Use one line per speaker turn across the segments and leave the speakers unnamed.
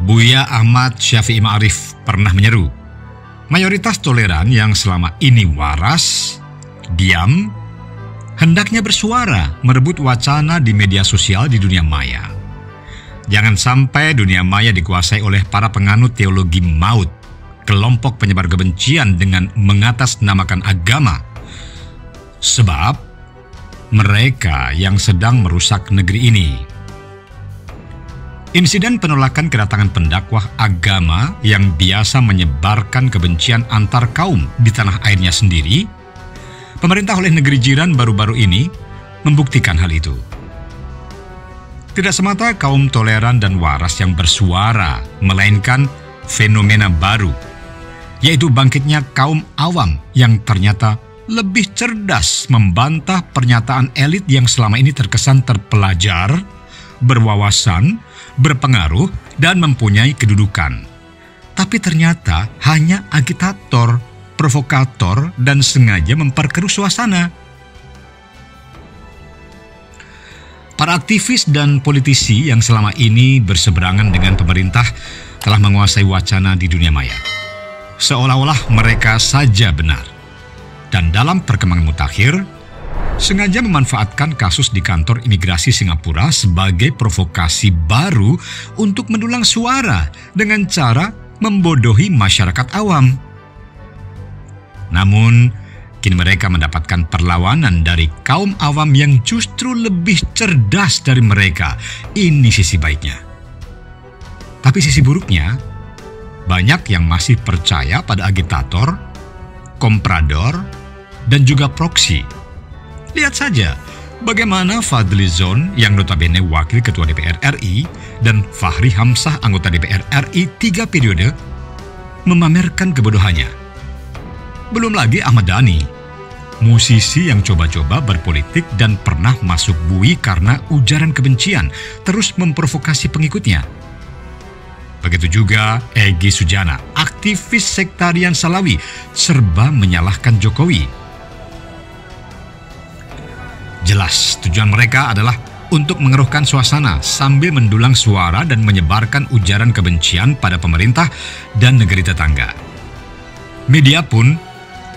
Buya Ahmad Syafi'i Ma'arif pernah menyeru, mayoritas toleran yang selama ini waras, diam, hendaknya bersuara merebut wacana di media sosial di dunia maya. Jangan sampai dunia maya dikuasai oleh para penganut teologi maut, kelompok penyebar kebencian dengan mengatasnamakan agama. Sebab mereka yang sedang merusak negeri ini. Insiden penolakan kedatangan pendakwah agama yang biasa menyebarkan kebencian antar kaum di tanah airnya sendiri, pemerintah oleh negeri jiran baru-baru ini membuktikan hal itu. Tidak semata kaum toleran dan waras yang bersuara, melainkan fenomena baru, yaitu bangkitnya kaum awam yang ternyata lebih cerdas membantah pernyataan elit yang selama ini terkesan terpelajar, berwawasan, berpengaruh, dan mempunyai kedudukan. Tapi ternyata hanya agitator, provokator, dan sengaja memperkeruh suasana. Para aktivis dan politisi yang selama ini berseberangan dengan pemerintah telah menguasai wacana di dunia maya. Seolah-olah mereka saja benar. Dan dalam perkembangan mutakhir, sengaja memanfaatkan kasus di kantor imigrasi Singapura sebagai provokasi baru untuk mendulang suara dengan cara membodohi masyarakat awam. Namun, kini mereka mendapatkan perlawanan dari kaum awam yang justru lebih cerdas dari mereka. Ini sisi baiknya. Tapi sisi buruknya, banyak yang masih percaya pada agitator, komprador, dan juga proksi. Lihat saja bagaimana Fadly Zon yang notabene wakil ketua DPR RI dan Fahri Hamzah anggota DPR RI 3 periode memamerkan kebodohannya. Belum lagi Ahmad Dhani, musisi yang coba-coba berpolitik dan pernah masuk bui karena ujaran kebencian, terus memprovokasi pengikutnya. Begitu juga Egy Sujana, aktivis sektarian Salawi, serba menyalahkan Jokowi. Jelas tujuan mereka adalah untuk mengeruhkan suasana sambil mendulang suara dan menyebarkan ujaran kebencian pada pemerintah dan negeri tetangga. Media pun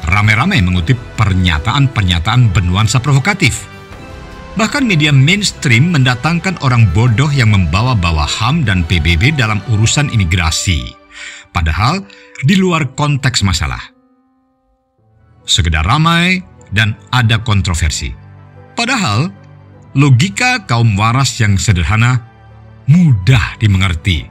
ramai-ramai mengutip pernyataan-pernyataan bernuansa provokatif. Bahkan media mainstream mendatangkan orang bodoh yang membawa-bawa HAM dan PBB dalam urusan imigrasi. Padahal di luar konteks masalah. Sekedar ramai dan ada kontroversi. Padahal, logika kaum waras yang sederhana mudah dimengerti.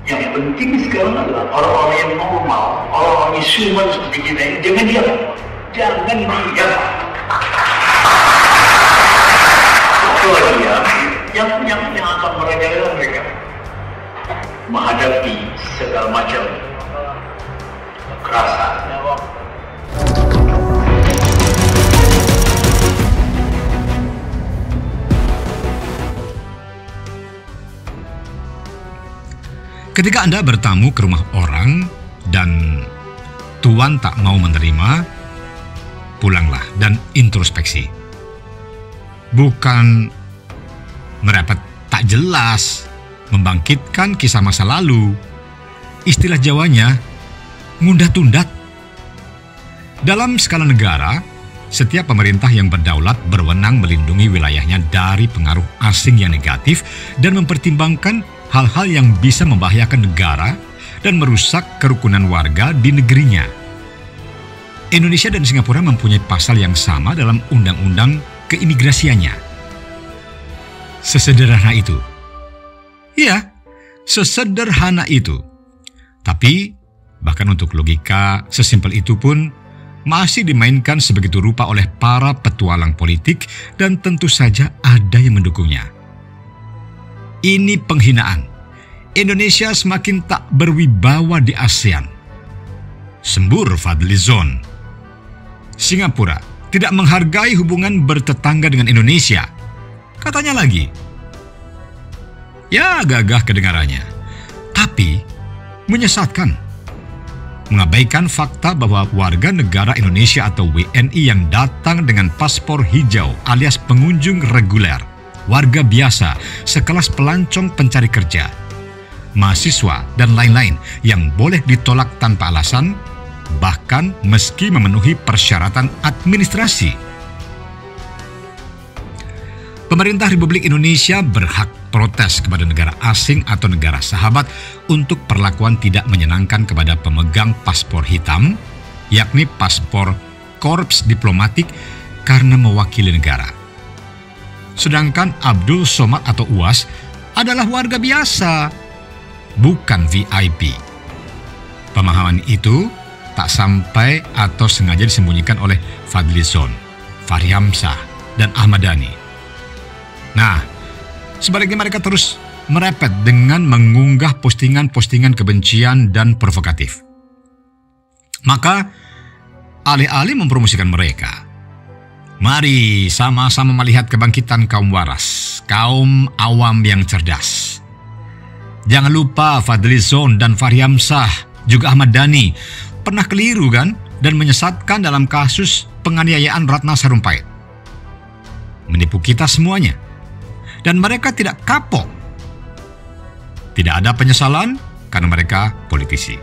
Yang penting sekarang adalah orang-orang yang normal, orang-orang yang suman seperti kita ini, jangan diam. Jangan diam. Kalau diam, yang akan mereka menghadapi segala macam kekerasan.
Ketika Anda bertamu ke rumah orang dan Tuan tak mau menerima, pulanglah dan introspeksi. Bukan merepet tak jelas, membangkitkan kisah masa lalu. Istilah Jawanya, ngundat-tundat. Dalam skala negara, setiap pemerintah yang berdaulat berwenang melindungi wilayahnya dari pengaruh asing yang negatif dan mempertimbangkan hal-hal yang bisa membahayakan negara dan merusak kerukunan warga di negerinya. Indonesia dan Singapura mempunyai pasal yang sama dalam undang-undang keimigrasiannya. Sesederhana itu. Iya, sesederhana itu. Tapi, bahkan untuk logika sesimpel itu pun masih dimainkan sebegitu rupa oleh para petualang politik dan tentu saja ada yang mendukungnya. Ini penghinaan. Indonesia semakin tak berwibawa di ASEAN. Sembur Fadly Zon. Singapura tidak menghargai hubungan bertetangga dengan Indonesia. Katanya lagi. Ya, gagah kedengarannya. Tapi menyesatkan. Mengabaikan fakta bahwa warga negara Indonesia atau WNI yang datang dengan paspor hijau alias pengunjung reguler warga biasa, sekelas pelancong pencari kerja, mahasiswa, dan lain-lain yang boleh ditolak tanpa alasan, bahkan meski memenuhi persyaratan administrasi. Pemerintah Republik Indonesia berhak protes kepada negara asing atau negara sahabat untuk perlakuan tidak menyenangkan kepada pemegang paspor hitam, yakni paspor korps diplomatik karena mewakili negara. Sedangkan Abdul Somad atau UAS adalah warga biasa, bukan VIP. Pemahaman itu tak sampai atau sengaja disembunyikan oleh Fadlizon, Fahri Hamzah, dan Ahmad Dhani. Nah, sebaliknya mereka terus merepet dengan mengunggah postingan-postingan kebencian dan provokatif. Maka, alih-alih mempromosikan mereka, mari sama-sama melihat kebangkitan kaum waras, kaum awam yang cerdas. Jangan lupa Fadlizon dan Fahri Hamzah, juga Ahmad Dhani, pernah keliru kan dan menyesatkan dalam kasus penganiayaan Ratna Sarumpait. Menipu kita semuanya. Dan mereka tidak kapok. Tidak ada penyesalan karena mereka politisi.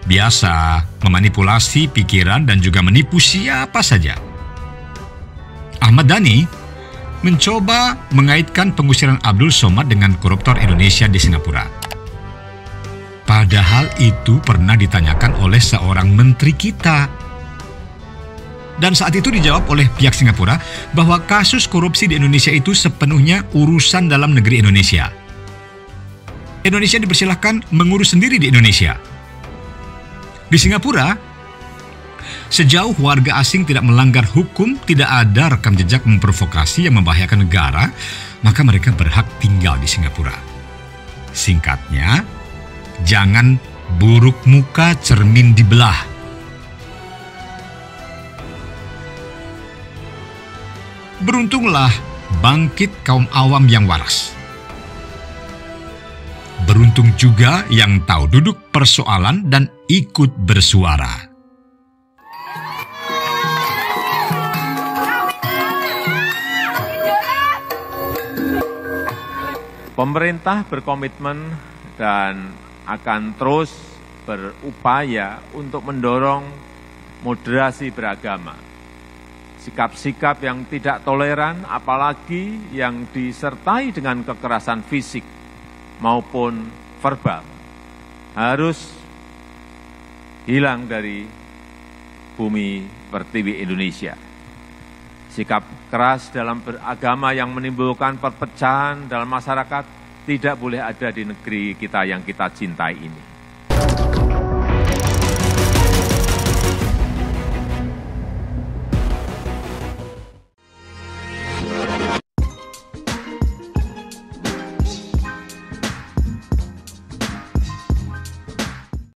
Biasa memanipulasi pikiran dan juga menipu siapa saja. Ahmad Dhani mencoba mengaitkan pengusiran Abdul Somad dengan koruptor Indonesia di Singapura. Padahal itu pernah ditanyakan oleh seorang menteri kita. Dan saat itu dijawab oleh pihak Singapura bahwa kasus korupsi di Indonesia itu sepenuhnya urusan dalam negeri Indonesia. Indonesia dipersilahkan mengurus sendiri di Indonesia. Di Singapura, sejauh warga asing tidak melanggar hukum, tidak ada rekam jejak memprovokasi yang membahayakan negara, maka mereka berhak tinggal di Singapura. Singkatnya, jangan buruk muka cermin dibelah. Beruntunglah bangkit kaum awam yang waras. Beruntung juga yang tahu duduk persoalan dan ikut bersuara.
Pemerintah berkomitmen dan akan terus berupaya untuk mendorong moderasi beragama. Sikap-sikap yang tidak toleran, apalagi yang disertai dengan kekerasan fisik maupun verbal, harus hilang dari bumi pertiwi Indonesia. Sikap keras dalam beragama yang menimbulkan perpecahan dalam masyarakat tidak boleh ada di negeri kita yang kita cintai ini.